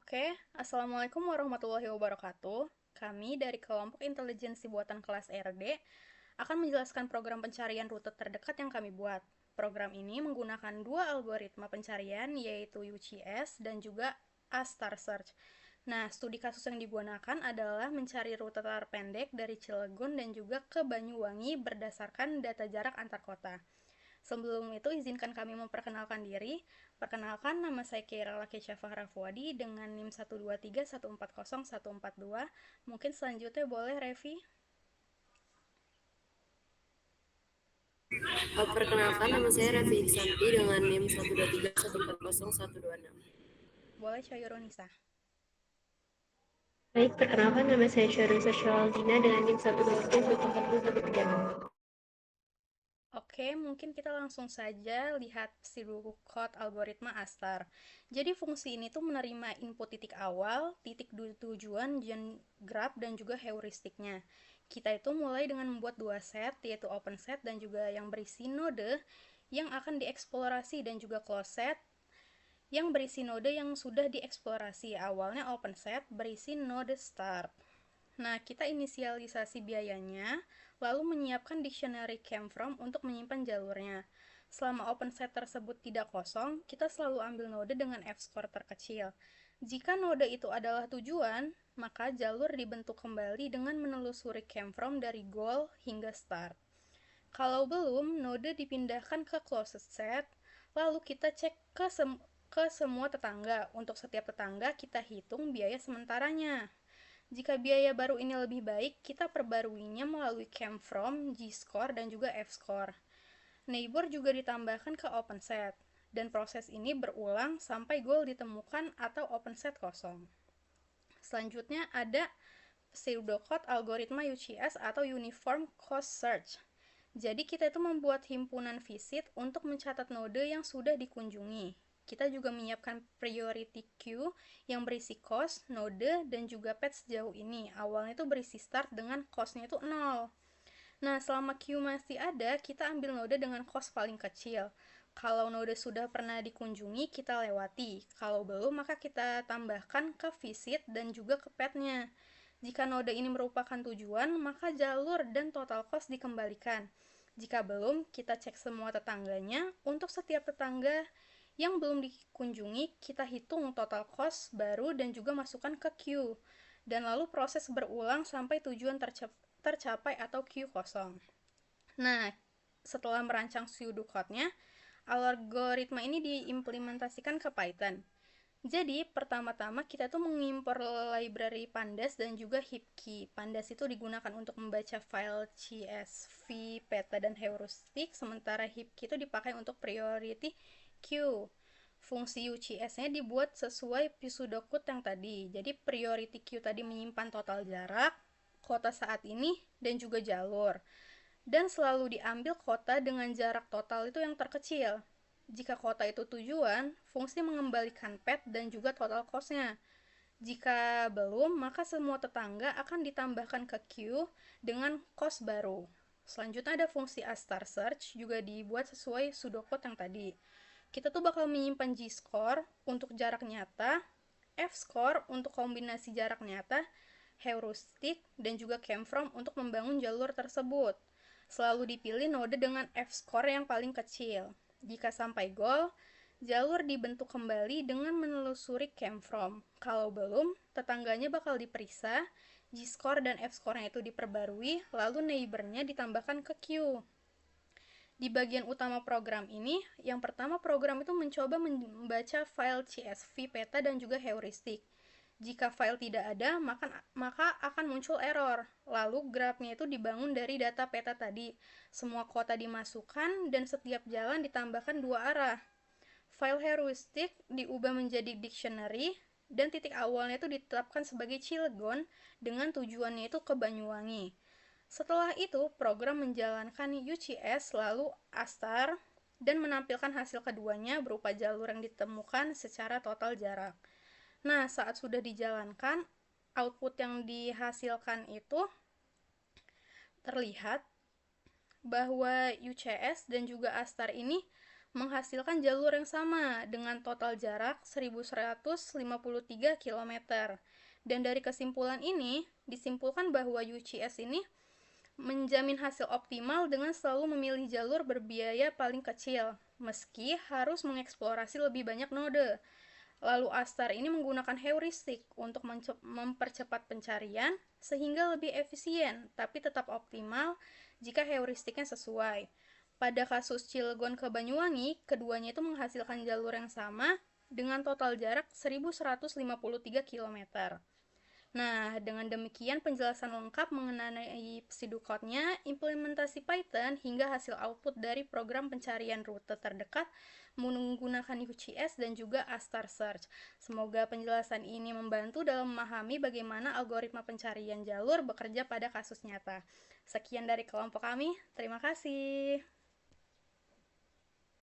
Oke, Assalamualaikum warahmatullahi wabarakatuh. Kami dari kelompok intelijensi buatan kelas RD akan menjelaskan program pencarian rute terdekat yang kami buat. Program ini menggunakan dua algoritma pencarian, yaitu UCS dan juga A-Star Search. Nah, studi kasus yang digunakan adalah mencari rute terpendek dari Cilegon dan juga ke Banyuwangi berdasarkan data jarak antar kota. Sebelum itu, izinkan kami memperkenalkan diri. Perkenalkan, nama saya Keira Lakesha Fahrafuadi dengan NIM 123140142. Mungkin selanjutnya boleh Revi. Perkenalkan, nama saya Revi Iksanti dengan NIM 123140126. Boleh Coyurunisa. Baik, perkenalkan nama saya Syarul Sosialdina dengan NIM 123144136. Oke, mungkin kita langsung saja lihat pseudocode algoritma ASTAR. Jadi fungsi ini tuh menerima input titik awal, titik tujuan, graph, dan juga heuristiknya. Kita itu mulai dengan membuat dua set, yaitu open set dan juga yang berisi node yang akan dieksplorasi, dan juga close set yang berisi node yang sudah dieksplorasi. Awalnya open set berisi node start. Nah, kita inisialisasi biayanya, lalu menyiapkan dictionary came from untuk menyimpan jalurnya. Selama open set tersebut tidak kosong, kita selalu ambil node dengan f-score terkecil. Jika node itu adalah tujuan, maka jalur dibentuk kembali dengan menelusuri came from dari goal hingga start. Kalau belum, node dipindahkan ke closest set, lalu kita cek ke semua tetangga. Untuk setiap tetangga, kita hitung biaya sementaranya. Jika biaya baru ini lebih baik, kita perbaruinya melalui came from, G-score, dan juga F-score. Neighbor juga ditambahkan ke open set, dan proses ini berulang sampai goal ditemukan atau open set kosong. Selanjutnya ada pseudocode algoritma UCS atau Uniform Cost Search. Jadi kita itu membuat himpunan visit untuk mencatat node yang sudah dikunjungi. Kita juga menyiapkan priority queue yang berisi cost, node, dan juga path sejauh ini. Awalnya itu berisi start dengan costnya itu 0. Nah, selama queue masih ada, kita ambil node dengan cost paling kecil. Kalau node sudah pernah dikunjungi, kita lewati. Kalau belum, maka kita tambahkan ke visit dan juga ke path-nya. Jika node ini merupakan tujuan, maka jalur dan total cost dikembalikan. Jika belum, kita cek semua tetangganya. Untuk setiap tetangga yang belum dikunjungi, kita hitung total cost baru dan juga masukkan ke queue. Dan lalu proses berulang sampai tujuan tercapai atau queue kosong. Nah, setelah merancang pseudocode-nya, algoritma ini diimplementasikan ke Python. Jadi, pertama-tama kita tuh mengimpor library pandas dan juga hipkey. Pandas itu digunakan untuk membaca file CSV, peta, dan heuristik, sementara hipkey itu dipakai untuk priority queue. Fungsi UCS-nya dibuat sesuai pseudocode yang tadi. Jadi, priority queue tadi menyimpan total jarak, kota saat ini, dan juga jalur. Dan selalu diambil kota dengan jarak total itu yang terkecil. Jika kota itu tujuan, fungsi mengembalikan path dan juga total cost-nya. Jika belum, maka semua tetangga akan ditambahkan ke queue dengan cost baru. Selanjutnya ada fungsi A-star search, juga dibuat sesuai pseudocode yang tadi. Kita tuh bakal menyimpan G-score untuk jarak nyata, F-score untuk kombinasi jarak nyata, heuristik, dan juga came from untuk membangun jalur tersebut. Selalu dipilih node dengan F-score yang paling kecil. Jika sampai goal, jalur dibentuk kembali dengan menelusuri came from. Kalau belum, tetangganya bakal diperiksa, G-score dan F-score-nya itu diperbarui, lalu neighbor-nya ditambahkan ke queue. Di bagian utama program ini, yang pertama program itu mencoba membaca file CSV, peta, dan juga heuristik. Jika file tidak ada, maka akan muncul error. Lalu grafnya itu dibangun dari data peta tadi. Semua kota dimasukkan dan setiap jalan ditambahkan dua arah. File heuristik diubah menjadi dictionary dan titik awalnya itu ditetapkan sebagai Cilegon dengan tujuannya itu ke Banyuwangi. Setelah itu, program menjalankan UCS lalu ASTAR dan menampilkan hasil keduanya berupa jalur yang ditemukan secara total jarak. Nah, saat sudah dijalankan, output yang dihasilkan itu terlihat bahwa UCS dan juga ASTAR ini menghasilkan jalur yang sama dengan total jarak 1153 km. Dan dari kesimpulan ini, disimpulkan bahwa UCS ini menjamin hasil optimal dengan selalu memilih jalur berbiaya paling kecil, meski harus mengeksplorasi lebih banyak node. Lalu Astar ini menggunakan heuristik untuk mempercepat pencarian sehingga lebih efisien, tapi tetap optimal jika heuristiknya sesuai. Pada kasus Cilegon ke Banyuwangi, keduanya itu menghasilkan jalur yang sama dengan total jarak 1153 km. Nah, dengan demikian penjelasan lengkap mengenai pseudocode-nya, implementasi Python hingga hasil output dari program pencarian rute terdekat menggunakan UCS dan juga Astar Search. Semoga penjelasan ini membantu dalam memahami bagaimana algoritma pencarian jalur bekerja pada kasus nyata. Sekian dari kelompok kami, terima kasih.